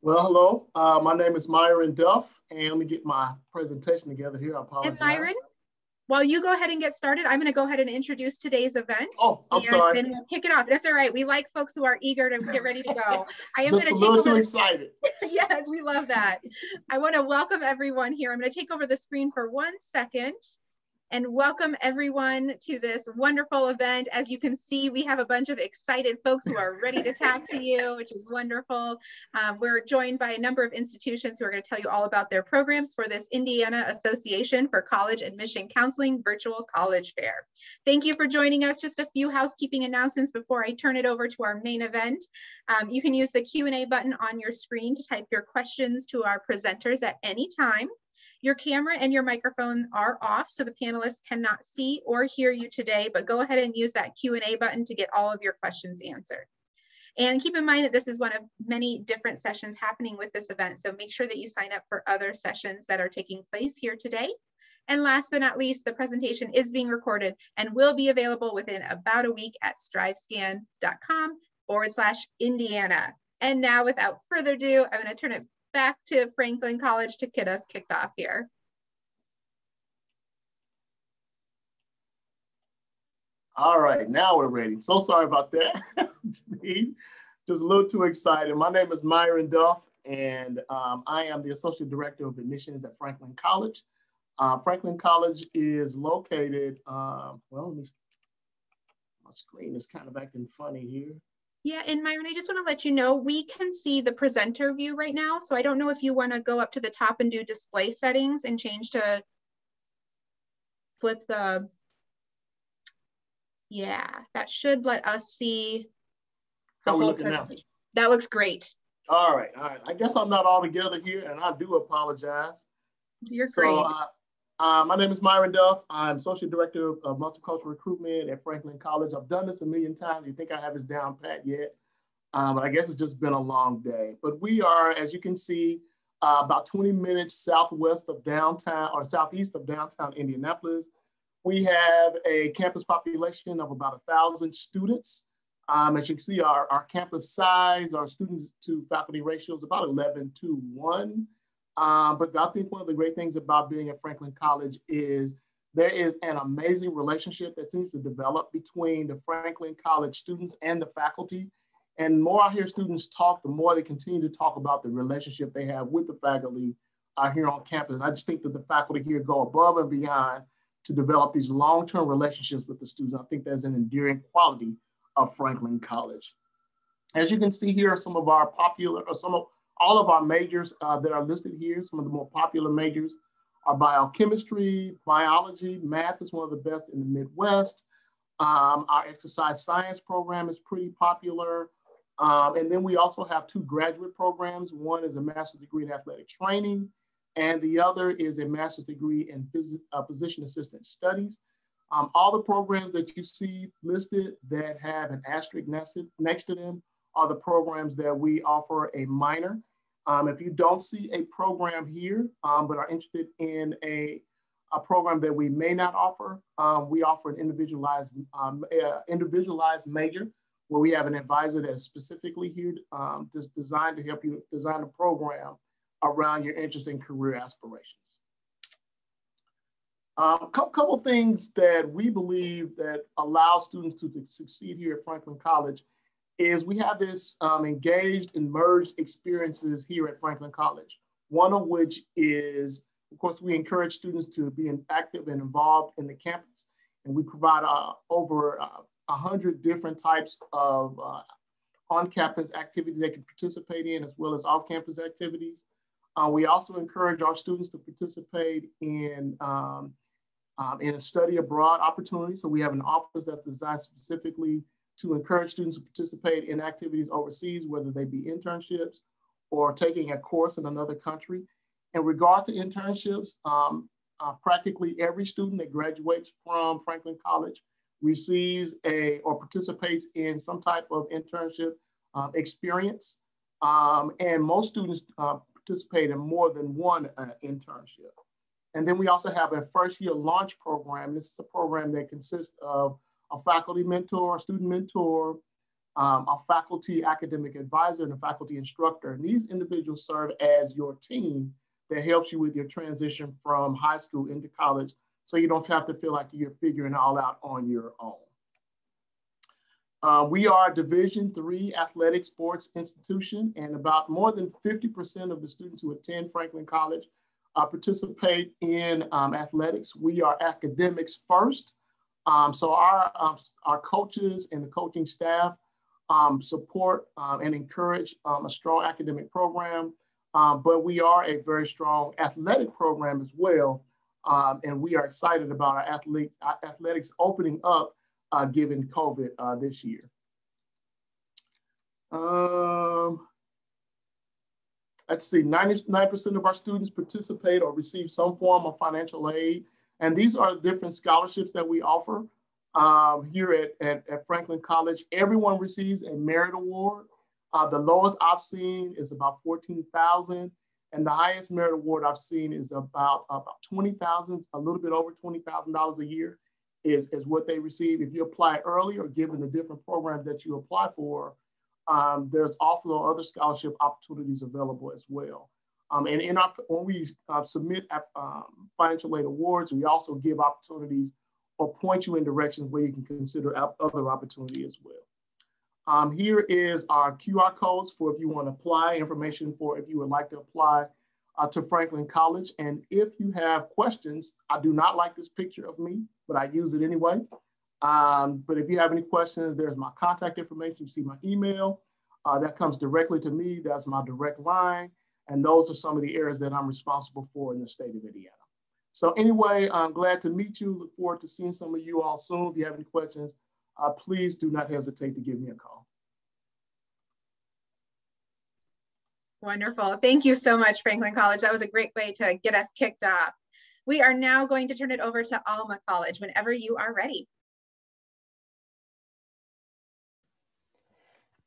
Well, hello. My name is Myron Duff, and let me get my presentation together here. I And apologize. Myron, while you go ahead and get started, I'm going to go ahead and introduce today's event. Oh, I'm and sorry. Then we'll kick it off. That's all right. We like folks who are eager to get ready to go. I am just a little too excited. Yes, we love that. I want to welcome everyone here. I'm going to take over the screen for 1 second and welcome everyone to this wonderful event. As you can see, we have a bunch of excited folks who are ready to talk to you, which is wonderful. We're joined by a number of institutions who are going to tell you all about their programs for this Indiana Association for College Admission Counseling Virtual College Fair. Thank you for joining us. Just a few housekeeping announcements before I turn it over to our main event. You can use the Q&A button on your screen to type your questions to our presenters at any time. Your camera and your microphone are off, so the panelists cannot see or hear you today, but go ahead and use that Q&A button to get all of your questions answered. And keep in mind that this is one of many different sessions happening with this event, so make sure that you sign up for other sessions that are taking place here today. And last but not least, the presentation is being recorded and will be available within about a week at strivescan.com/Indiana. And now, without further ado, I'm going to turn it back to Franklin College to get us kicked off here. All right, now we're ready. So sorry about that. Just a little too excited. My name is Myron Duff, and I am the Associate Director of Admissions at Franklin College. Franklin College is located, my screen is kind of acting funny here. Yeah, and Myron, I just want to let you know, we can see the presenter view right now. So I don't know if you want to go up to the top and do display settings and change to flip the, yeah, that should let us see the whole presentation. That looks great. All right. I guess I'm not all together here, and I do apologize. You're great. My name is Myron Duff. I'm Associate Director of Multicultural Recruitment at Franklin College. I've done this a million times. You think I have this down pat yet? But I guess it's just been a long day. But we are, as you can see, about 20 minutes southwest of downtown or southeast of downtown Indianapolis. We have a campus population of about 1,000 students. As you can see, our campus size, our students to faculty ratio is about 11:1. But I think one of the great things about being at Franklin College is there is an amazing relationship that seems to develop between the Franklin College students and the faculty. And the more I hear students talk, the more they continue to talk about the relationship they have with the faculty here on campus. And I just think that the faculty here go above and beyond to develop these long-term relationships with the students. I think that's an enduring quality of Franklin College. As you can see here are some of our popular, or all of our majors that are listed here. Some of the more popular majors are biochemistry, biology, math is one of the best in the Midwest. Our exercise science program is pretty popular. And then we also have 2 graduate programs. One is a master's degree in athletic training, and the other is a master's degree in physician assistant studies. All the programs that you see listed that have an asterisk next to them are the programs that we offer a minor. If you don't see a program here, but are interested in a program that we may not offer, we offer an individualized major where we have an advisor that is specifically here just designed to help you design a program around your interest and career aspirations. A couple of things that we believe that allow students to succeed here at Franklin College is we have this engaged and merged experiences here at Franklin College. One of which is, of course, we encourage students to be active and involved in the campus. And we provide over 100 different types of on-campus activities they can participate in, as well as off-campus activities. We also encourage our students to participate in a study abroad opportunity. So we have an office that's designed specifically to encourage students to participate in activities overseas, whether they be internships or taking a course in another country. In regard to internships, practically every student that graduates from Franklin College receives or participates in some type of internship experience. And most students participate in more than one internship. And then we also have a first-year launch program. This is a program that consists of a faculty mentor, a student mentor, a faculty academic advisor, and a faculty instructor. And these individuals serve as your team that helps you with your transition from high school into college, so you don't have to feel like you're figuring it all out on your own. We are a Division III athletic sports institution, and about more than 50% of the students who attend Franklin College participate in athletics. We are academics first. So our coaches and the coaching staff support and encourage a strong academic program, but we are a very strong athletic program as well. And we are excited about our athletics opening up given COVID this year. Let's see, 99% of our students participate or receive some form of financial aid. And these are the different scholarships that we offer here at Franklin College. Everyone receives a merit award. The lowest I've seen is about $14,000. And the highest merit award I've seen is about $20,000, a little bit over $20,000 a year is what they receive. If you apply early or given the different programs that you apply for, there's also other scholarship opportunities available as well. And when we submit financial aid awards, we also give opportunities or point you in directions where you can consider other opportunity as well. Here is our QR codes for if you want to apply, information for if you would like to apply to Franklin College. And if you have questions, I do not like this picture of me, but I use it anyway. But if you have any questions, there's my contact information. You see my email. That comes directly to me. That's my direct line. And those are some of the areas that I'm responsible for in the state of Indiana. So anyway, I'm glad to meet you. Look forward to seeing some of you all soon. If you have any questions, please do not hesitate to give me a call. Wonderful. Thank you so much, Franklin College. That was a great way to get us kicked off. We are now going to turn it over to Alma College whenever you are ready.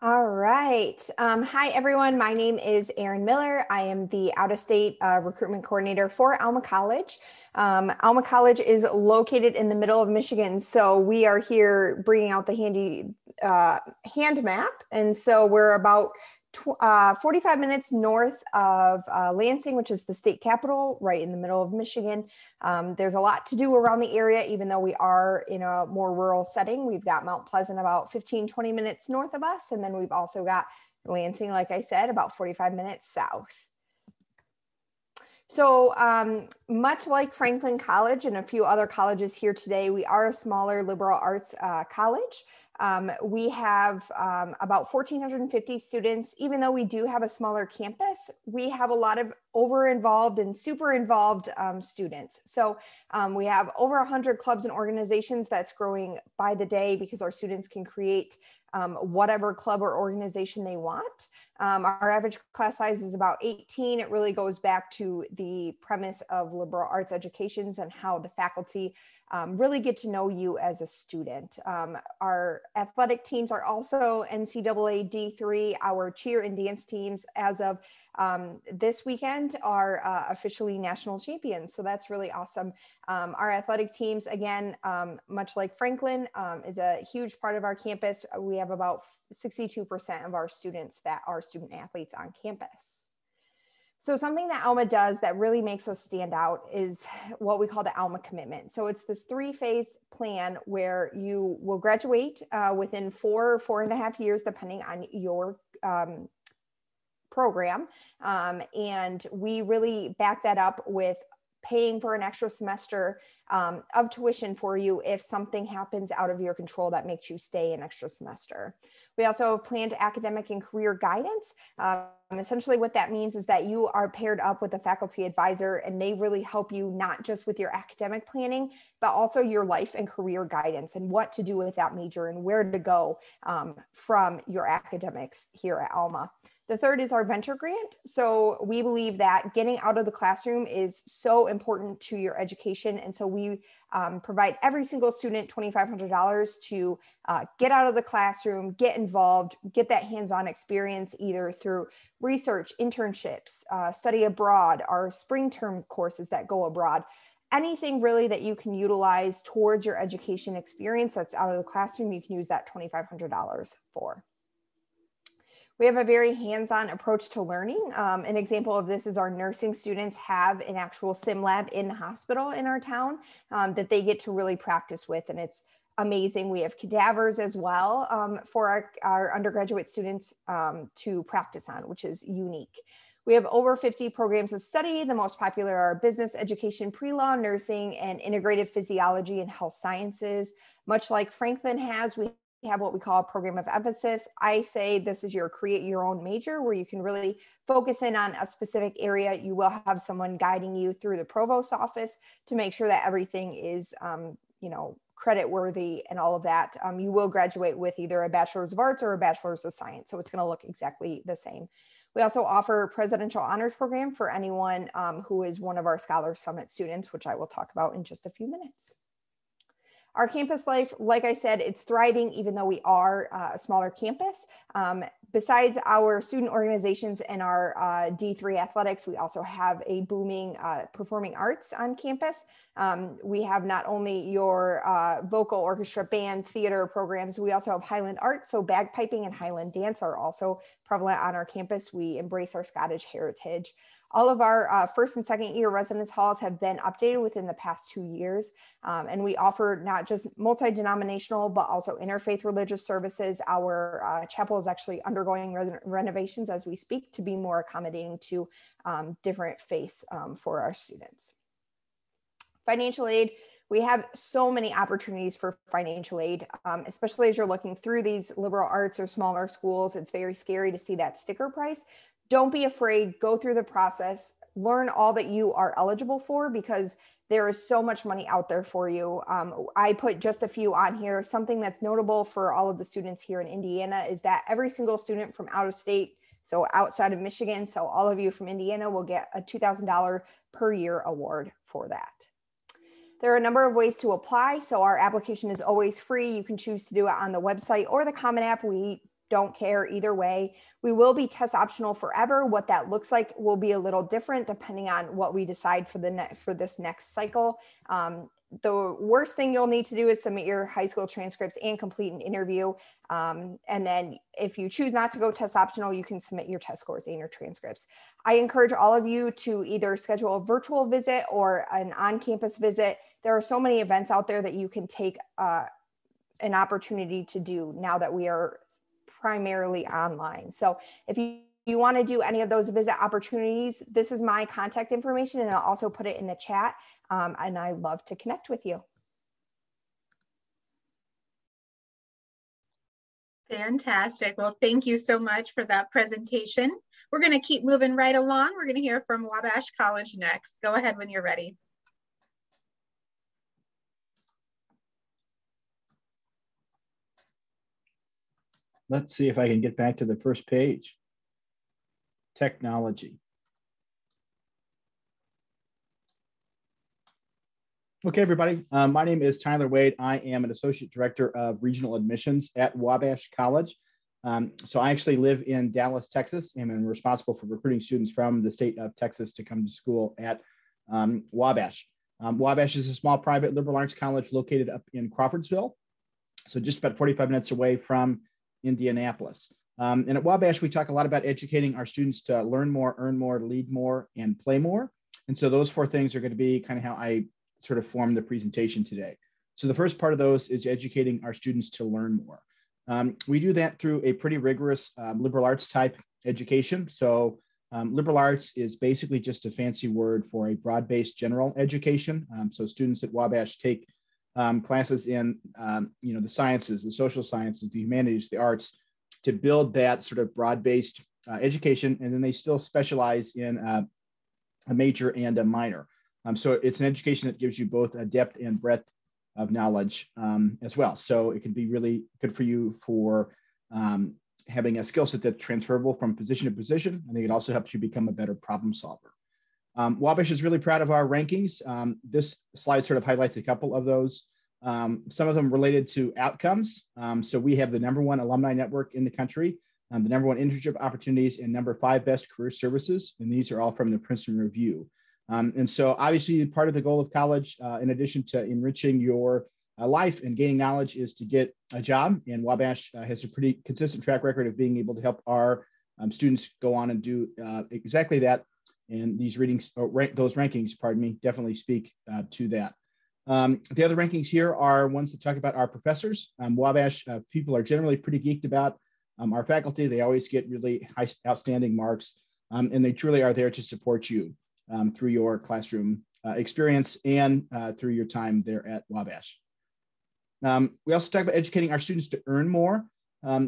All right. Hi, everyone. My name is Erin Miller. I am the out-of-state recruitment coordinator for Alma College. Alma College is located in the middle of Michigan, so we are here bringing out the handy hand map. And so we're about 45 minutes north of Lansing, which is the state capital, right in the middle of Michigan. There's a lot to do around the area, even though we are in a more rural setting. We've got Mount Pleasant about 15, 20 minutes north of us. And then we've also got Lansing, like I said, about 45 minutes south. So much like Franklin College and a few other colleges here today, we are a smaller liberal arts college. We have about 1,450 students. Even though we do have a smaller campus, we have a lot of over-involved and super involved students. So we have over 100 clubs and organizations that's growing by the day because our students can create whatever club or organization they want. Our average class size is about 18. It really goes back to the premise of liberal arts educations and how the faculty really get to know you as a student. Our athletic teams are also NCAA D3. Our cheer and dance teams, as of this weekend, are officially national champions. So that's really awesome. Our athletic teams, again, much like Franklin, is a huge part of our campus. We have about 62% of our students that are student athletes on campus. So something that Alma does that really makes us stand out is what we call the Alma commitment. So it's this 3-phase plan where you will graduate within 4 or 4.5 years, depending on your program. And we really back that up with paying for an extra semester of tuition for you if something happens out of your control that makes you stay an extra semester. We also have planned academic and career guidance. Essentially what that means is that you are paired up with a faculty advisor, and they really help you not just with your academic planning, but also your life and career guidance and what to do with that major and where to go from your academics here at Alma. The third is our venture grant. So we believe that getting out of the classroom is so important to your education. And so we provide every single student $2,500 to get out of the classroom, get involved, get that hands-on experience either through research, internships, study abroad, our spring term courses that go abroad. Anything really that you can utilize towards your education experience that's out of the classroom, you can use that $2,500 for. We have a very hands-on approach to learning. An example of this is our nursing students have an actual sim lab in the hospital in our town that they get to really practice with, and it's amazing. We have cadavers as well for our undergraduate students to practice on, which is unique. We have over 50 programs of study. The most popular are business education, pre-law, nursing, and integrative physiology and health sciences. Much like Franklin has, we have what we call a program of emphasis. I say this is your create your own major, where you can really focus in on a specific area. You will have someone guiding you through the provost's office to make sure that everything is, credit worthy and all of that. You will graduate with either a bachelor's of arts or a bachelor's of science. So it's going to look exactly the same. We also offer presidential honors program for anyone who is one of our Scholar Summit students, which I will talk about in just a few minutes. Our campus life, like I said, it's thriving even though we are a smaller campus. Besides our student organizations and our D3 athletics, we also have a booming performing arts on campus. We have not only your vocal, orchestra, band, theater programs, we also have Highland arts. So bagpiping and Highland dance are also prevalent on our campus. We embrace our Scottish heritage. All of our first and second year residence halls have been updated within the past 2 years. And we offer not just multi-denominational, but also interfaith religious services. Our chapel is actually undergoing renovations as we speak to be more accommodating to different faiths for our students. Financial aid. We have so many opportunities for financial aid, especially as you're looking through these liberal arts or smaller schools. It's very scary to see that sticker price. Don't be afraid, go through the process, learn all that you are eligible for, because there is so much money out there for you. I put just a few on here. Something that's notable for all of the students here in Indiana is that every single student from out of state, so outside of Michigan, so all of you from Indiana will get a $2,000 per year award for that. There are a number of ways to apply. So our application is always free. You can choose to do it on the website or the Common App. We don't care either way. We will be test optional forever. What that looks like will be a little different depending on what we decide for this next cycle. The worst thing you'll need to do is submit your high school transcripts and complete an interview. And then if you choose not to go test optional, you can submit your test scores and your transcripts. I encourage all of you to either schedule a virtual visit or an on-campus visit. There are so many events out there that you can take an opportunity to do now that we are primarily online. So if you want to do any of those visit opportunities, this is my contact information, and I'll also put it in the chat. And I love to connect with you. Fantastic. Well, thank you so much for that presentation. We're going to keep moving right along. We're going to hear from Wabash College next. Go ahead when you're ready. Let's see if I can get back to the first page. Technology. Okay, everybody. My name is Tyler Wade. I am an Associate Director of Regional Admissions at Wabash College. So I actually live in Dallas, Texas, and I'm responsible for recruiting students from the state of Texas to come to school at Wabash. Wabash is a small private liberal arts college located up in Crawfordsville, so just about 45 minutes away from Indianapolis. And at Wabash, we talk a lot about educating our students to learn more, earn more, lead more, and play more. And so those four things are going to be kind of how I sort of form the presentation today. So the first part of those is educating our students to learn more. We do that through a pretty rigorous liberal arts type education. So liberal arts is basically just a fancy word for a broad-based general education. So students at Wabash take classes in the sciences, the social sciences, the humanities, the arts, to build that sort of broad-based education, and then they still specialize in a major and a minor. So it's an education that gives you both a depth and breadth of knowledge as well. So it can be really good for you for having a skill set that's transferable from position to position. I think it also helps you become a better problem solver. Wabash is really proud of our rankings. This slide sort of highlights a couple of those. Some of them related to outcomes. So we have the #1 alumni network in the country, the #1 internship opportunities, and #5 best career services. And these are all from the Princeton Review. And so obviously part of the goal of college, in addition to enriching your life and gaining knowledge, is to get a job. And Wabash has a pretty consistent track record of being able to help our Students go on and do exactly that. And these those rankings, pardon me, definitely speak to that. The other rankings here are ones that talk about our professors. Wabash people are generally pretty geeked about our faculty. They always get really high, outstanding marks, and they truly are there to support you through your classroom experience and through your time there at Wabash. We also talk about educating our students to earn more.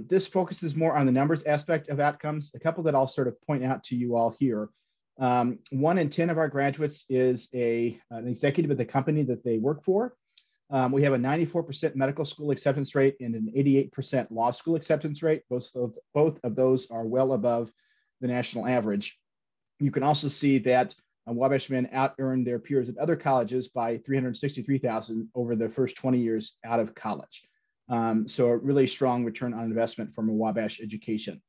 This focuses more on the numbers aspect of outcomes. A couple that I'll sort of point out to you all here. 1 in 10 of our graduates is an executive of the company that they work for. We have a 94% medical school acceptance rate and an 88% law school acceptance rate. Both of those are well above the national average. You can also see that Wabash men out-earned their peers at other colleges by $363,000 over the first 20 years out of college. So a really strong return on investment from a Wabash education.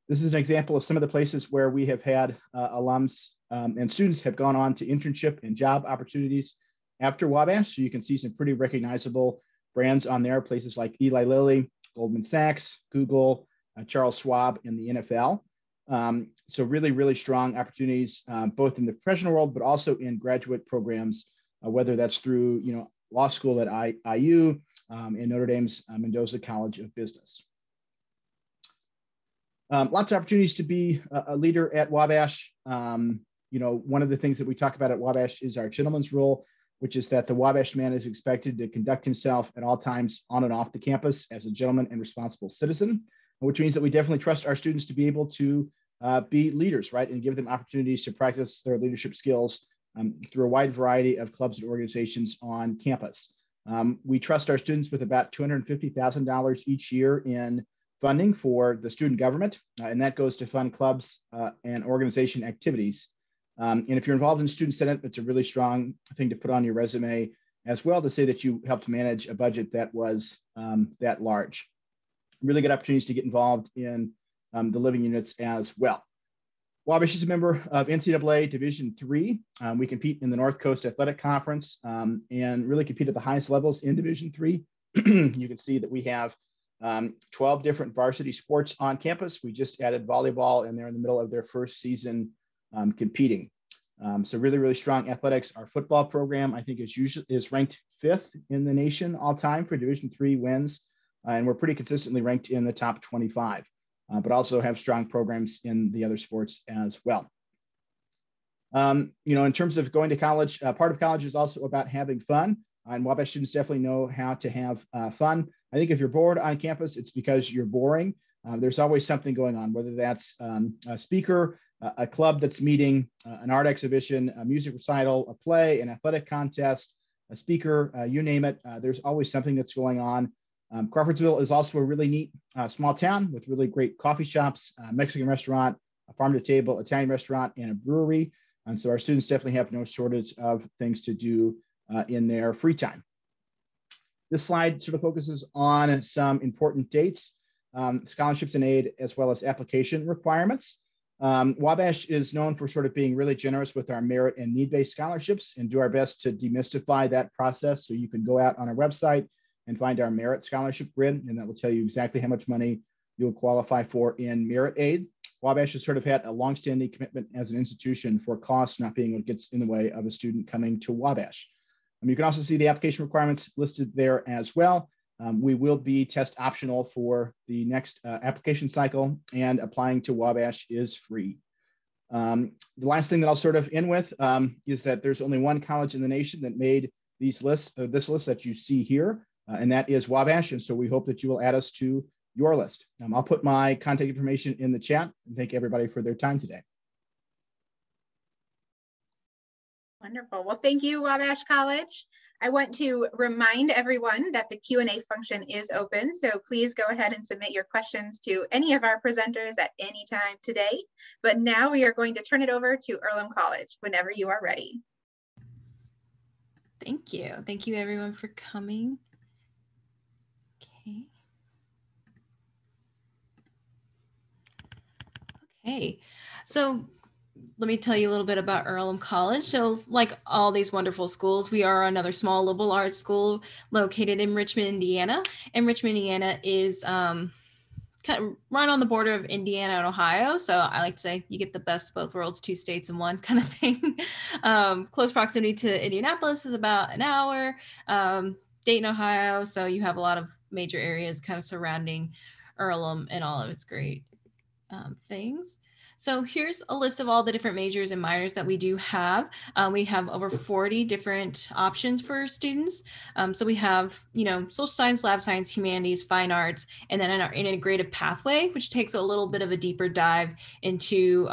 This is an example of some of the places where we have had alums and students have gone on to internship and job opportunities after Wabash. So you can see some pretty recognizable brands on there, places like Eli Lilly, Goldman Sachs, Google, Charles Schwab, and the NFL. So really, really strong opportunities, both in the professional world, but also in graduate programs, whether that's through, law school at IU and Notre Dame's Mendoza College of Business. Lots of opportunities to be a leader at Wabash. One of the things that we talk about at Wabash is our gentleman's rule, which is that the Wabash man is expected to conduct himself at all times on and off the campus as a gentleman and responsible citizen, which means that we definitely trust our students to be able to be leaders, right, and give them opportunities to practice their leadership skills through a wide variety of clubs and organizations on campus. We trust our students with about $250,000 each year in funding for the student government, and that goes to fund clubs and organization activities. And if you're involved in Student Senate, it's a really strong thing to put on your resume as well, to say that you helped manage a budget that was that large. Really good opportunities to get involved in the living units as well. Wabash is a member of NCAA Division III. We compete in the North Coast Athletic Conference and really compete at the highest levels in Division III. You can see that we have 12 different varsity sports on campus. We just added volleyball, and they're in the middle of their first season competing. So really, really strong athletics. Our football program, I think, is ranked 5th in the nation all time for Division III wins, and we're pretty consistently ranked in the top 25, but also have strong programs in the other sports as well. In terms of going to college, part of college is also about having fun, and Wabash students definitely know how to have fun. I think if you're bored on campus, it's because you're boring. There's always something going on, whether that's a speaker, a club that's meeting, an art exhibition, a music recital, a play, an athletic contest, a speaker, you name it. There's always something that's going on. Crawfordsville is also a really neat small town with really great coffee shops, Mexican restaurant, a farm-to-table Italian restaurant, and a brewery. And so our students definitely have no shortage of things to do in their free time. This slide sort of focuses on some important dates, scholarships and aid, as well as application requirements. Wabash is known for sort of being really generous with our merit and need-based scholarships, and do our best to demystify that process. So you can go out on our website and find our merit scholarship grid, and that will tell you exactly how much money you'll qualify for in merit aid. Wabash has sort of had a longstanding commitment as an institution for costs not being what gets in the way of a student coming to Wabash. You can also see the application requirements listed there as well. We will be test optional for the next application cycle, and applying to Wabash is free. The last thing that I'll sort of end with is that there's only one college in the nation that made this list that you see here, and that is Wabash. And so we hope that you will add us to your list. I'll put my contact information in the chat, and thank everybody for their time today. Wonderful. Well, thank you, Wabash College. I want to remind everyone that the Q&A function is open, so please go ahead and submit your questions to any of our presenters at any time today. But now we are going to turn it over to Earlham College whenever you are ready. Thank you. Thank you, everyone, for coming. Okay, so let me tell you a little bit about Earlham College. So like all these wonderful schools, we are another small liberal arts school located in Richmond, Indiana. And Richmond, Indiana is kind of right on the border of Indiana and Ohio. So I like to say you get the best of both worlds, 2 states in one kind of thing. Close proximity to Indianapolis is about an hour. Dayton, Ohio. So you have a lot of major areas kind of surrounding Earlham and all of its great things. So here's a list of all the different majors and minors that we do have. We have over 40 different options for students. So we have, social science, lab science, humanities, fine arts, and then our integrative pathway, which takes a little bit of a deeper dive into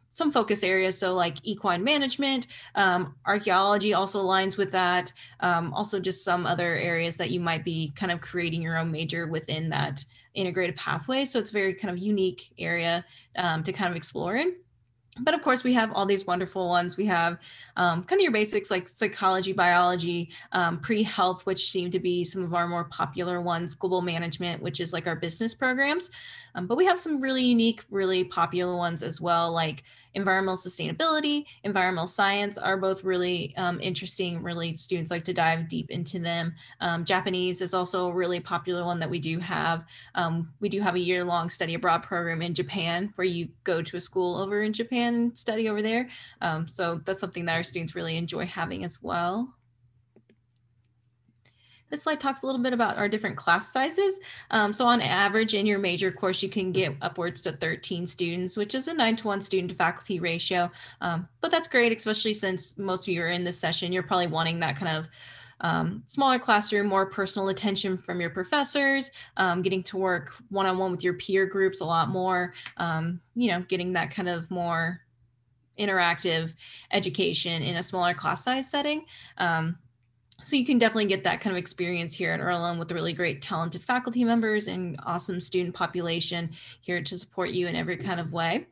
some focus areas. So like equine management, archaeology also aligns with that. Also just some other areas that you might be kind of creating your own major within that integrated pathway. So it's a very kind of unique area to kind of explore in. But of course, we have all these wonderful ones. We have kind of your basics like psychology, biology, pre-health, which seem to be some of our more popular ones, global management, which is like our business programs. But we have some really unique, really popular ones as well, like environmental sustainability, environmental science are both really interesting. Really, students like to dive deep into them. Japanese is also a really popular one that we do have. We do have a year-long study abroad program in Japan where you go to a school over in Japan and study over there. So that's something that our students really enjoy having as well. This slide talks a little bit about our different class sizes. So on average in your major course, you can get upwards to 13 students, which is a 9-to-1 student to faculty ratio. But that's great, especially since most of you are in this session, you're probably wanting that kind of smaller classroom, more personal attention from your professors, getting to work one-on-one with your peer groups a lot more, getting that kind of more interactive education in a smaller class size setting. So you can definitely get that kind of experience here at Earlham with the really great talented faculty members and awesome student population here to support you in every kind of way.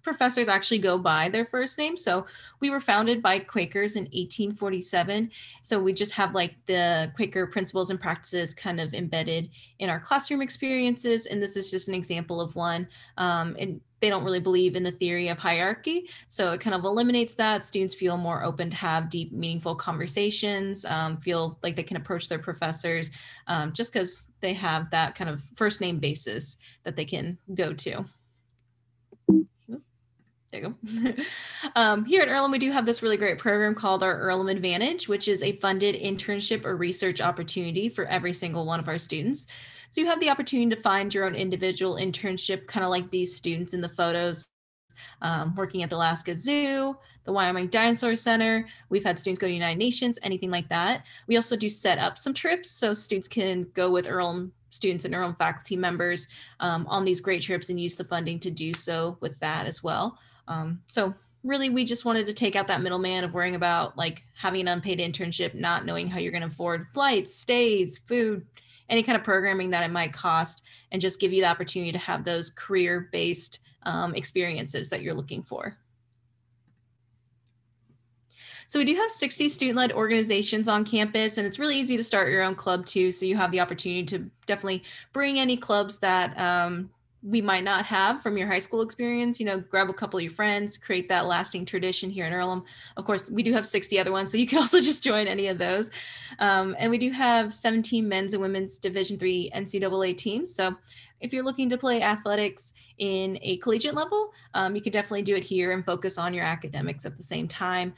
Professors actually go by their first name. So we were founded by Quakers in 1847. So we just have like the Quaker principles and practices kind of embedded in our classroom experiences. And this is just an example of one. And they don't really believe in the theory of hierarchy. So it kind of eliminates that. Students feel more open to have deep, meaningful conversations, feel like they can approach their professors just because they have that kind of first name basis that they can go to. There you go. Here at Earlham, we do have this really great program called our Earlham Advantage, which is a funded internship or research opportunity for every single one of our students. So you have the opportunity to find your own individual internship, kind of like these students in the photos, working at the Alaska Zoo, the Wyoming Dinosaur Center. We've had students go to United Nations, anything like that. We also do set up some trips so students can go with Earlham students and Earlham faculty members on these great trips and use the funding to do so with that as well. So really, we just wanted to take out that middleman of worrying about like having an unpaid internship, not knowing how you're going to afford flights, stays, food, any kind of programming that it might cost, and just give you the opportunity to have those career-based experiences that you're looking for. So we do have 60 student-led organizations on campus, and it's really easy to start your own club too. So you have the opportunity to definitely bring any clubs that we might not have from your high school experience, grab a couple of your friends, create that lasting tradition here in Earlham. Of course, we do have 60 other ones, so you can also just join any of those. And we do have 17 men's and women's Division III NCAA teams. So if you're looking to play athletics in a collegiate level, you can definitely do it here and focus on your academics at the same time.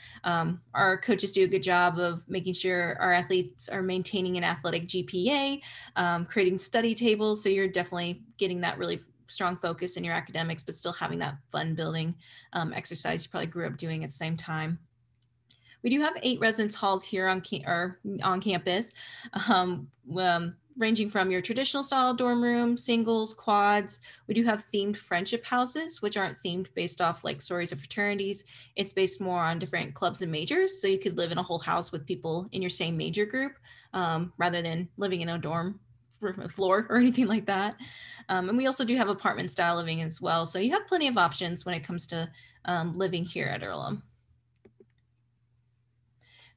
Our coaches do a good job of making sure our athletes are maintaining an athletic GPA, creating study tables. So you're definitely getting that really strong focus in your academics, but still having that fun building exercise you probably grew up doing at the same time. We do have 8 residence halls here on campus, ranging from your traditional style dorm room, singles, quads. We do have themed friendship houses, which aren't themed based off like stories of fraternities. It's based more on different clubs and majors. So you could live in a whole house with people in your same major group rather than living in a dorm floor or anything like that. And we also do have apartment style living as well. So you have plenty of options when it comes to living here at Earlham.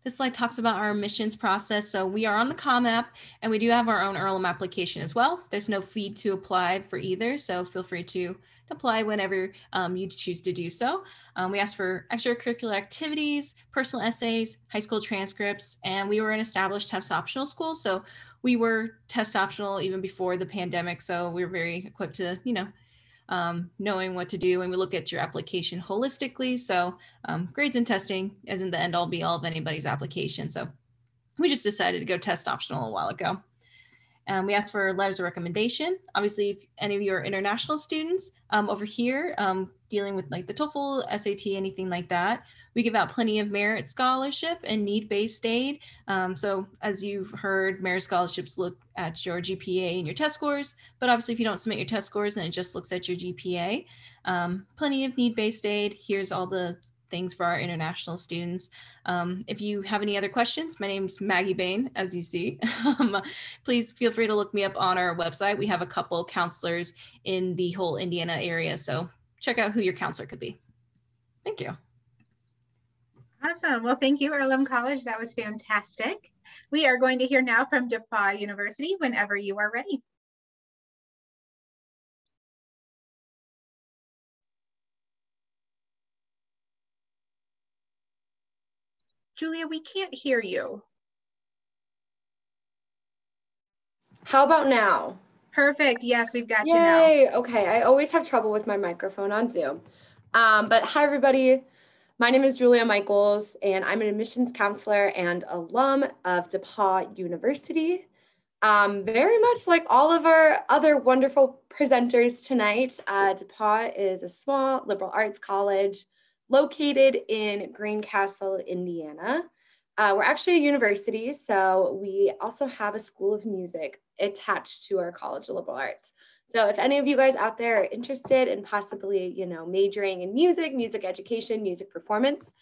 This slide talks about our admissions process. So we are on the COM app, and we do have our own Earlham application as well. There's no fee to apply for either, so feel free to apply whenever you choose to do so. We ask for extracurricular activities, personal essays, high school transcripts, and we were an established test optional school. So we were test optional even before the pandemic. So we were very equipped to, knowing what to do, and we look at your application holistically. So grades and testing isn't the end all be all of anybody's application. So we just decided to go test optional a while ago. We asked for letters of recommendation. Obviously, if any of you are international students over here dealing with like the TOEFL, SAT, anything like that, we give out plenty of merit scholarship and need-based aid. So as you've heard, merit scholarships look at your GPA and your test scores, but obviously if you don't submit your test scores, then it just looks at your GPA. Plenty of need-based aid. Here's all the things for our international students. If you have any other questions, my name's Maggie Bain, as you see. Please feel free to look me up on our website. We have a couple counselors in the whole Indiana area, so check out who your counselor could be. Thank you. Awesome. Well, thank you, Earlham College. That was fantastic. We are going to hear now from DePauw University whenever you are ready. Julia, we can't hear you. How about now? Perfect. Yes, we've got you now. Yay. Okay. I always have trouble with my microphone on Zoom. But hi, everybody. My name is Julia Michaels, and I'm an admissions counselor and alum of DePauw University. Very much like all of our other wonderful presenters tonight, DePauw is a small liberal arts college located in Greencastle, Indiana. We're actually a university, so we also have a school of music attached to our College of Liberal Arts. So if any of you guys out there are interested in possibly, majoring in music, music education, music performance,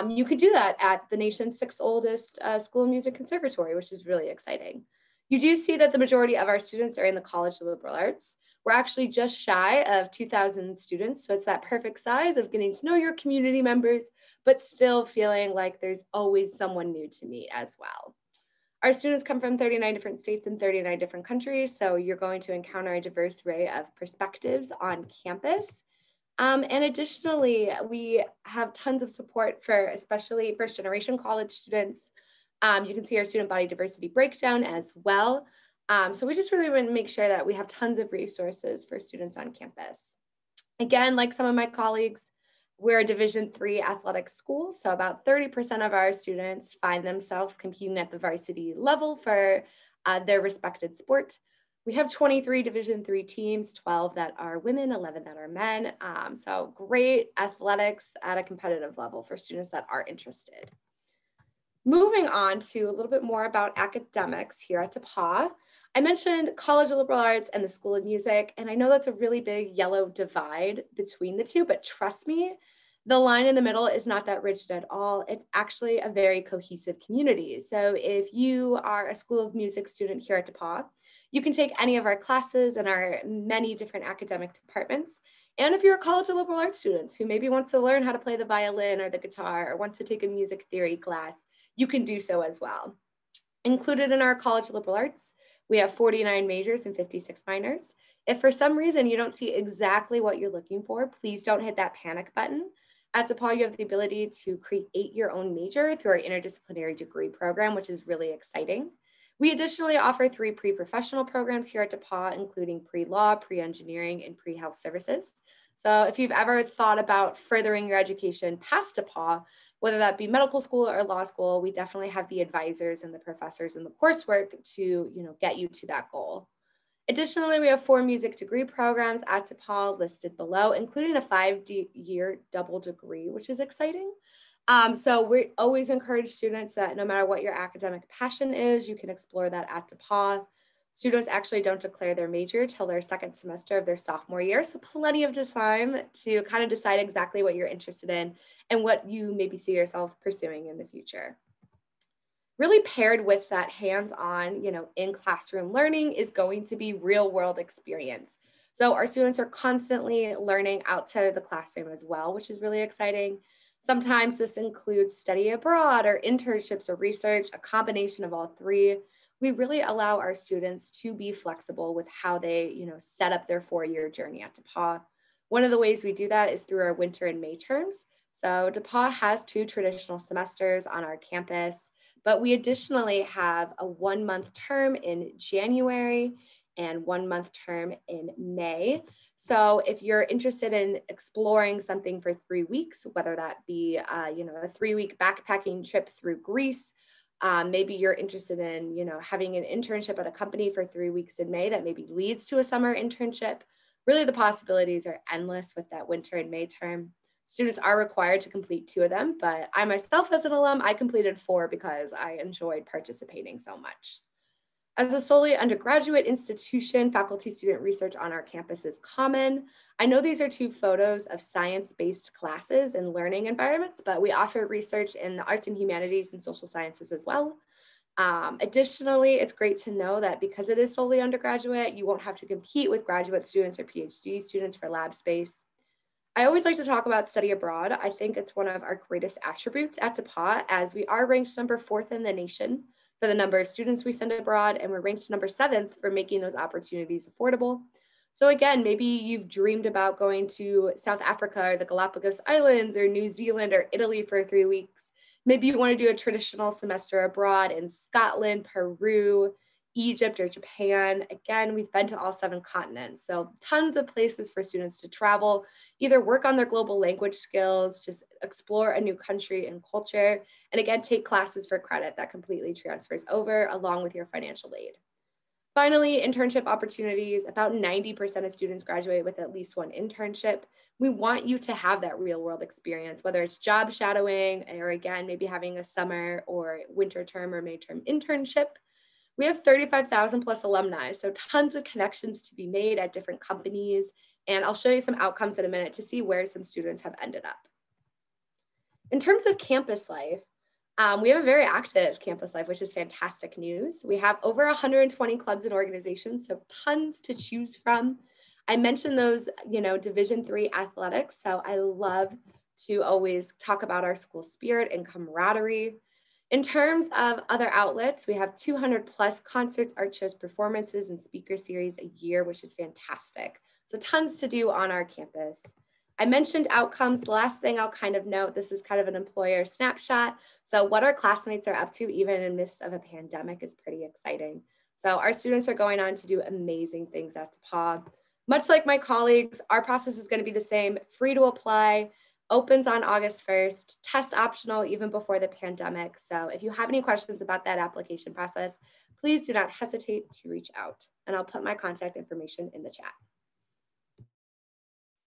you could do that at the nation's 6th oldest school of music conservatory, which is really exciting. You do see that the majority of our students are in the College of Liberal Arts. We're actually just shy of 2,000 students, so it's that perfect size of getting to know your community members, but still feeling like there's always someone new to meet as well. Our students come from 39 different states and 39 different countries, so you're going to encounter a diverse array of perspectives on campus. And additionally, we have tons of support for especially first-generation college students. You can see our student body diversity breakdown as well. So we just really want to make sure that we have tons of resources for students on campus. Again, like some of my colleagues, we're a Division III athletic school, so about 30% of our students find themselves competing at the varsity level for their respected sport. We have 23 Division III teams, 12 that are women, 11 that are men. So great athletics at a competitive level for students that are interested. Moving on to a little bit more about academics here at DePauw. I mentioned College of Liberal Arts and the School of Music, and I know that's a really big yellow divide between the two, but trust me, the line in the middle is not that rigid at all. It's actually a very cohesive community. So if you are a School of Music student here at DePauw, you can take any of our classes in our many different academic departments. And if you're a College of Liberal Arts student who maybe wants to learn how to play the violin or the guitar or wants to take a music theory class, you can do so as well. Included in our College of Liberal Arts, we have 49 majors and 56 minors. If for some reason you don't see exactly what you're looking for, please don't hit that panic button. At DePauw, you have the ability to create your own major through our interdisciplinary degree program, which is really exciting. We additionally offer 3 pre-professional programs here at DePauw, including pre-law, pre-engineering, and pre-health services. So if you've ever thought about furthering your education past DePauw, whether that be medical school or law school, we definitely have the advisors and the professors and the coursework to get you to that goal. Additionally, we have 4 music degree programs at DePauw listed below, including a 5-year double degree, which is exciting. So we always encourage students that no matter what your academic passion is, you can explore that at DePauw. Students actually don't declare their major till their 2nd semester of their sophomore year, so plenty of time to kind of decide exactly what you're interested in and what you maybe see yourself pursuing in the future. Really paired with that hands-on, in-classroom learning is going to be real-world experience. So our students are constantly learning outside of the classroom as well, which is really exciting. Sometimes this includes study abroad or internships or research, a combination of all 3. We really allow our students to be flexible with how they, set up their 4-year journey at DePauw. One of the ways we do that is through our winter and May terms. So DePauw has 2 traditional semesters on our campus. But we additionally have a 1-month term in January and 1-month term in May. So if you're interested in exploring something for 3 weeks, whether that be a 3-week backpacking trip through Greece, maybe you're interested in having an internship at a company for 3 weeks in May that maybe leads to a summer internship. Really, the possibilities are endless with that winter and May term. Students are required to complete 2 of them, but I myself as an alum, I completed 4 because I enjoyed participating so much. As a solely undergraduate institution, faculty-student research on our campus is common. I know these are 2 photos of science-based classes and learning environments, but we offer research in the arts and humanities and social sciences as well. Additionally, it's great to know that because it is solely undergraduate, you won't have to compete with graduate students or PhD students for lab space. I always like to talk about study abroad. I think it's one of our greatest attributes at DePauw, as we are ranked number 4th in the nation for the number of students we send abroad, and we're ranked number 7th for making those opportunities affordable. So again, maybe you've dreamed about going to South Africa or the Galapagos Islands or New Zealand or Italy for 3 weeks. Maybe you want to do a traditional semester abroad in Scotland, Peru, Egypt, or Japan. Again, we've been to all 7 continents. So tons of places for students to travel, either work on their global language skills, just explore a new country and culture, and again, take classes for credit that completely transfers over along with your financial aid. Finally, internship opportunities. About 90% of students graduate with at least 1 internship. We want you to have that real world experience, whether it's job shadowing or again, maybe having a summer or winter term or May term internship. We have 35,000 plus alumni, so tons of connections to be made at different companies. And I'll show you some outcomes in a minute to see where some students have ended up. In terms of campus life, we have a very active campus life, which is fantastic news. We have over 120 clubs and organizations, so tons to choose from. I mentioned those, Division III athletics, so I love to always talk about our school spirit and camaraderie. In terms of other outlets, we have 200 plus concerts, art shows, performances, and speaker series a year, which is fantastic. So tons to do on our campus. I mentioned outcomes. The last thing I'll kind of note, this is kind of an employer snapshot. So what our classmates are up to, even in the midst of a pandemic, is pretty exciting. So our students are going on to do amazing things at DePauw. Much like my colleagues, our process is going to be the same, free to apply, opens on August 1st, test optional even before the pandemic. So if you have any questions about that application process, please do not hesitate to reach out. And I'll put my contact information in the chat.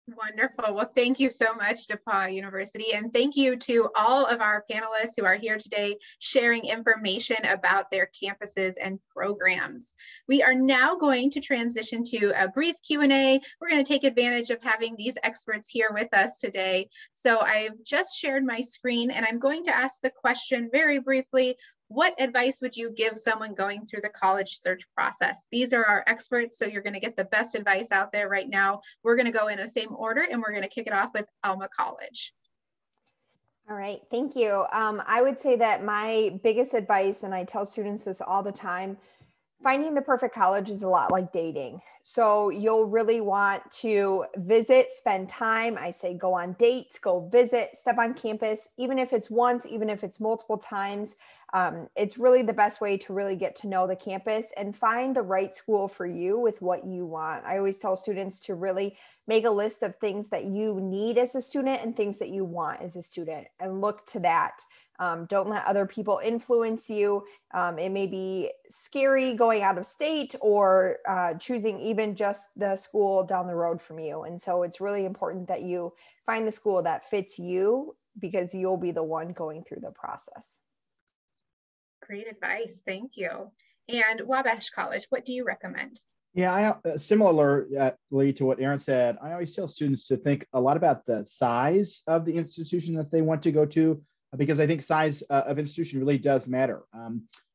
Wonderful. Well, thank you so much, DePauw University. And thank you to all of our panelists who are here today sharing information about their campuses and programs. We are now going to transition to a brief Q&A. We're going to take advantage of having these experts here with us today. So I've just shared my screen and I'm going to ask the question very briefly. What advice would you give someone going through the college search process? These are our experts, so you're going to get the best advice out there right now. We're going to go in the same order and we're going to kick it off with Alma College. All right, thank you. I would say that my biggest advice, and I tell students this all the time, finding the perfect college is a lot like dating. So you'll really want to visit, spend time. I say go on dates, go visit, step on campus, even if it's once, even if it's multiple times. It's really the best way to really get to know the campus and find the right school for you with what you want. I always tell students to really make a list of things that you need as a student and things that you want as a student and look to that. Don't let other people influence you. It may be scary going out of state or choosing even just the school down the road from you. And so it's really important that you find the school that fits you because you'll be the one going through the process. Great advice. Thank you. And Wabash College, what do you recommend? Yeah, similarly to what Erin said, I always tell students to think a lot about the size of the institution that they want to go to, because I think size of institution really does matter.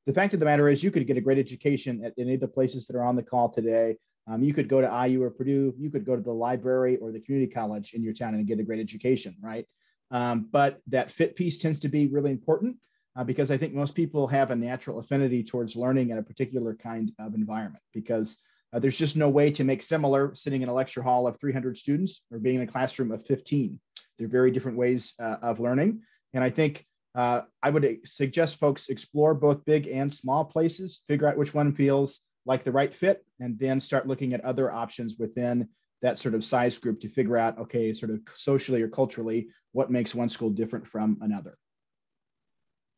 The fact of the matter is you could get a great education at any of the places that are on the call today. You could go to IU or Purdue, you could go to the library or the community college in your town and get a great education, right? But that fit piece tends to be really important because I think most people have a natural affinity towards learning in a particular kind of environment because there's just no way to make similar sitting in a lecture hall of 300 students or being in a classroom of 15. They're very different ways of learning. And I think I would suggest folks explore both big and small places, figure out which one feels like the right fit, and then start looking at other options within that sort of size group to figure out, okay, sort of socially or culturally, what makes one school different from another.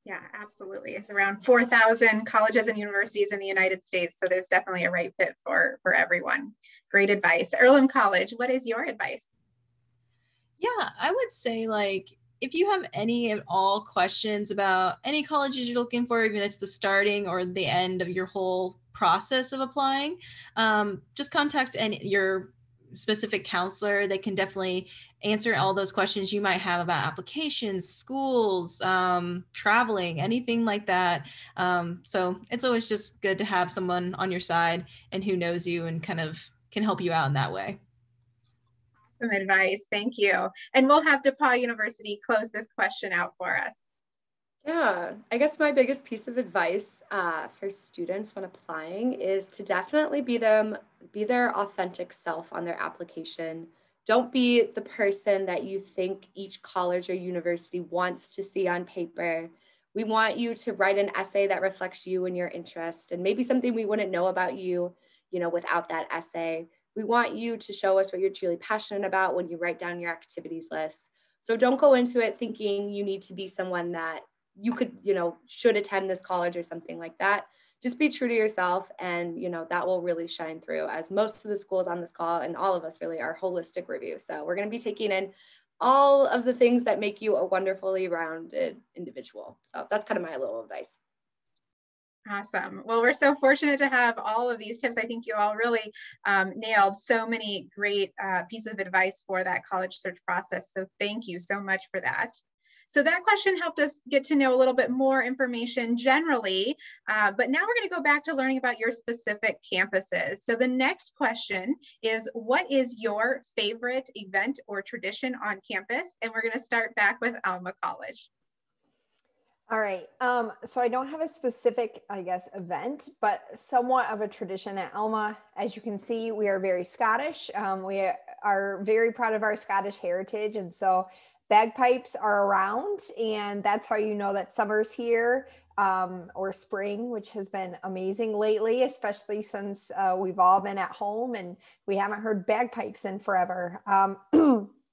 Yeah, absolutely. It's around 4,000 colleges and universities in the United States. So there's definitely a right fit for everyone. Great advice. Earlham College, what is your advice? Yeah, I would say like, if you have any at all questions about any colleges you're looking for, even if it's the starting or the end of your whole process of applying, just contact your specific counselor. They can definitely answer all those questions you might have about applications, schools, traveling, anything like that. So it's always just good to have someone on your side and who knows you and kind of can help you out in that way. Some advice, thank you. And we'll have DePauw University close this question out for us. Yeah, I guess my biggest piece of advice for students when applying is to definitely be their authentic self on their application. Don't be the person that you think each college or university wants to see on paper. We want you to write an essay that reflects you and your interest, and maybe something we wouldn't know about you, without that essay. We want you to show us what you're truly passionate about when you write down your activities list. So don't go into it thinking you need to be someone that you could, should attend this college or something like that. Just be true to yourself, and, that will really shine through, as most of the schools on this call and all of us really are holistic review. So we're going to be taking in all of the things that make you a wonderfully rounded individual. So that's kind of my little advice. Awesome. Well, we're so fortunate to have all of these tips. I think you all really nailed so many great pieces of advice for that college search process. So thank you so much for that. So that question helped us get to know a little bit more information generally, but now we're going to go back to learning about your specific campuses. So the next question is, what is your favorite event or tradition on campus? And we're going to start back with Alma College. All right. So I don't have a specific, event, but somewhat of a tradition at Alma. As you can see, we are very Scottish. We are very proud of our Scottish heritage. And so bagpipes are around, and that's how you know that summer's here, or spring, which has been amazing lately, especially since we've all been at home and we haven't heard bagpipes in forever.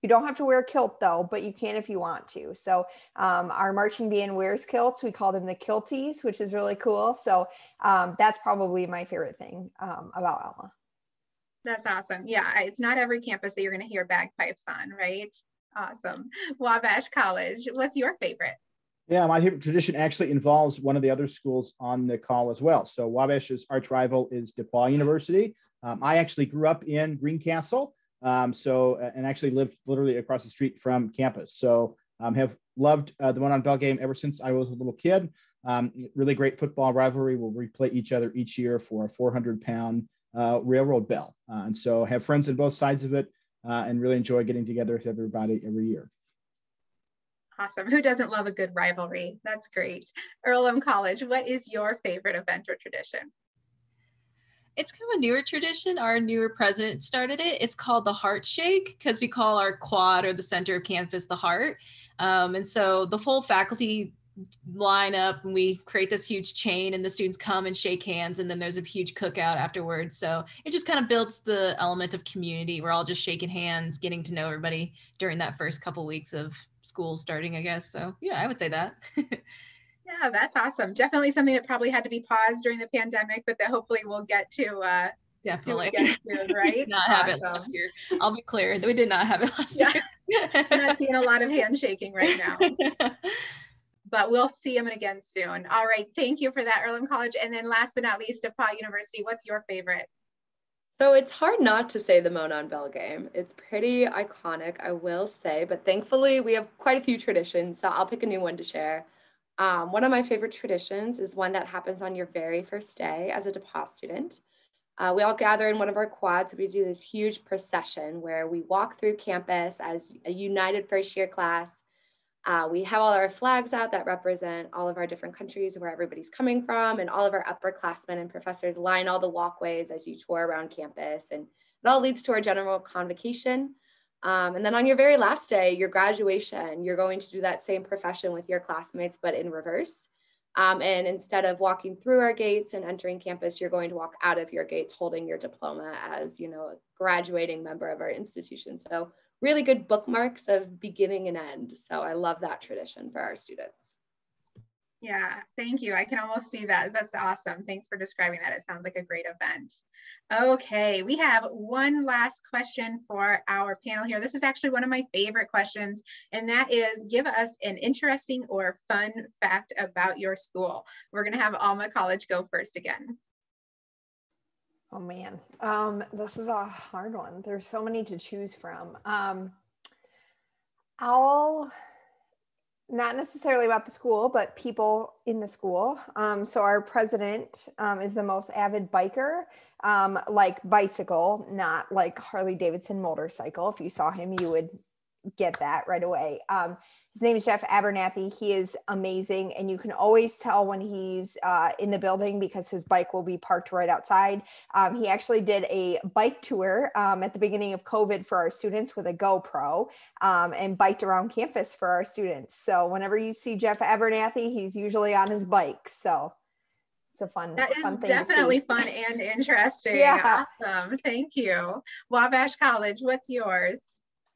You don't have to wear a kilt though, but you can if you want to. So our marching band wears kilts. We call them the kilties, which is really cool. So that's probably my favorite thing about Alma. That's awesome. Yeah, it's not every campus that you're going to hear bagpipes on, right? Awesome. Wabash College, what's your favorite? Yeah, my favorite tradition actually involves one of the other schools on the call as well. So Wabash's arch rival is DePauw University. I actually grew up in Greencastle. And actually lived literally across the street from campus. So have loved the one on Bell game ever since I was a little kid. Really great football rivalry where we play each other each year for a 400-pound railroad bell. And so have friends on both sides of it and really enjoy getting together with everybody every year. Awesome. Who doesn't love a good rivalry? That's great. Earlham College, what is your favorite event or tradition? It's kind of a newer tradition. Our newer president started it. It's called the Heart Shake because we call our quad or the center of campus the heart. And so the full faculty line up and we create this huge chain and the students come and shake hands and then there's a huge cookout afterwards. So it just kind of builds the element of community. We're all just shaking hands, getting to know everybody during that first couple weeks of school starting, I guess. So yeah, I would say that. Yeah, that's awesome. Definitely something that probably had to be paused during the pandemic, but that hopefully we'll get to definitely do again soon, right? We did not have it last year. I'll be clear, we did not have it last year. I'm not seeing a lot of handshaking right now. But we'll see them again soon. All right, thank you for that, Earlham College. And then last but not least, DePauw University, what's your favorite? So it's hard not to say the Monon Bell game. It's pretty iconic, I will say, but thankfully we have quite a few traditions, so I'll pick a new one to share. One of my favorite traditions is one that happens on your very first day as a DePauw student. We all gather in one of our quads. We do this huge procession where we walk through campus as a united first year class. We have all our flags out that represent all of our different countries where everybody's coming from, and all of our upperclassmen and professors line all the walkways as you tour around campus, and it all leads to our general convocation. And then on your very last day, your graduation, you're going to do that same profession with your classmates, but in reverse. And instead of walking through our gates and entering campus, you're going to walk out of your gates holding your diploma as, you know, a graduating member of our institution. So really good bookmarks of beginning and end. So I love that tradition for our students. Yeah, thank you. I can almost see that. That's awesome. Thanks for describing that. It sounds like a great event. Okay, we have one last question for our panel here. This is actually one of my favorite questions, and that is, give us an interesting or fun fact about your school. We're going to have Alma College go first again. Oh man, this is a hard one. There's so many to choose from. I'll not necessarily about the school, but people in the school. So our president is the most avid biker, like bicycle, not like Harley Davidson motorcycle. If you saw him, you would get that right away. His name is Jeff Abernathy. He is amazing. And you can always tell when he's in the building because his bike will be parked right outside. He actually did a bike tour at the beginning of COVID for our students with a GoPro and biked around campus for our students. So whenever you see Jeff Abernathy, he's usually on his bike. So it's a fun thing. That is definitely fun and interesting. Yeah. Awesome. Thank you. Wabash College, what's yours?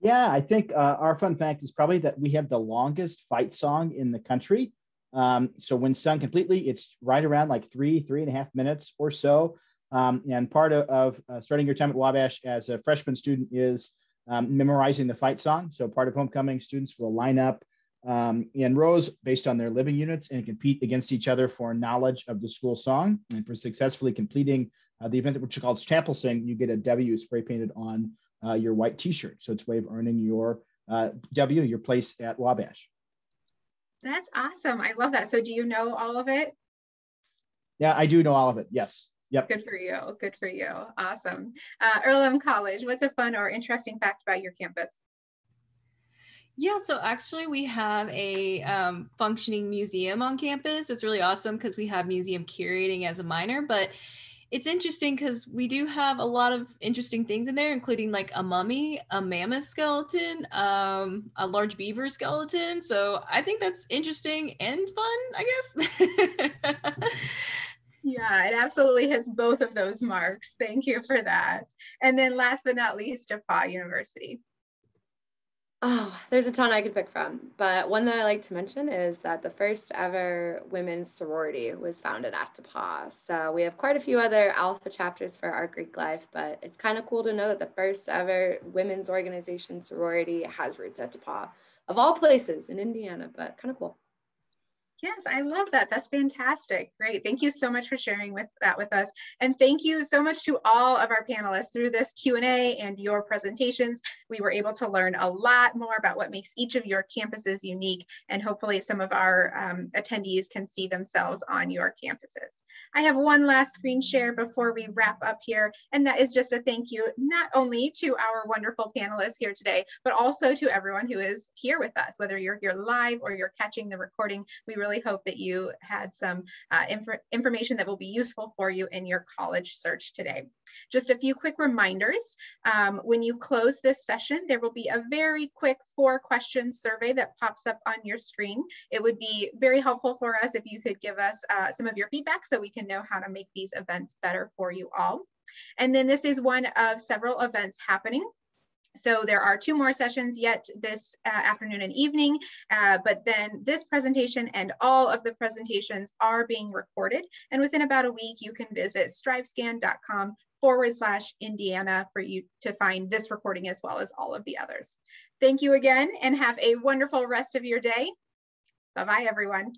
Yeah, I think our fun fact is probably that we have the longest fight song in the country. So when sung completely, it's right around like 3.5 minutes or so. And part of starting your time at Wabash as a freshman student is memorizing the fight song. So part of homecoming, students will line up in rows based on their living units and compete against each other for knowledge of the school song. And for successfully completing the event, which is called Chapel Sing, you get a W spray painted on your white t-shirt. So it's a way of earning your W, your place at Wabash. That's awesome. I love that. So do you know all of it? Yeah, I do know all of it. Yes. Yep. Good for you. Good for you. Awesome. Earlham College, what's a fun or interesting fact about your campus? Yeah, so actually we have a functioning museum on campus. It's really awesome because we have museum curating as a minor, but it's interesting because we do have a lot of interesting things in there, including like a mummy, a mammoth skeleton, a large beaver skeleton. So I think that's interesting and fun, I guess. Yeah, it absolutely hits both of those marks. Thank you for that. And then last but not least, DePauw University. Oh, there's a ton I could pick from, but one that I like to mention is that the first ever women's sorority was founded at DePauw. So we have quite a few other alpha chapters for our Greek life, but it's kind of cool to know that the first ever women's organization sorority has roots at DePauw, of all places in Indiana, but kind of cool. Yes, I love that. That's fantastic. Great. Thank you so much for sharing that with us. And thank you so much to all of our panelists. Through this Q&A and your presentations, we were able to learn a lot more about what makes each of your campuses unique. And hopefully some of our attendees can see themselves on your campuses. I have one last screen share before we wrap up here, and that is just a thank you not only to our wonderful panelists here today, but also to everyone who is here with us, whether you're here live or you're catching the recording. We really hope that you had some information that will be useful for you in your college search today. Just a few quick reminders. When you close this session, there will be a very quick 4-question survey that pops up on your screen. It would be very helpful for us if you could give us some of your feedback so we can know how to make these events better for you all. And then this is one of several events happening. So there are 2 more sessions yet this afternoon and evening, but then this presentation and all of the presentations are being recorded. And within about a week, you can visit strivescan.com/Indiana for you to find this recording as well as all of the others. Thank you again and have a wonderful rest of your day. Bye-bye, everyone.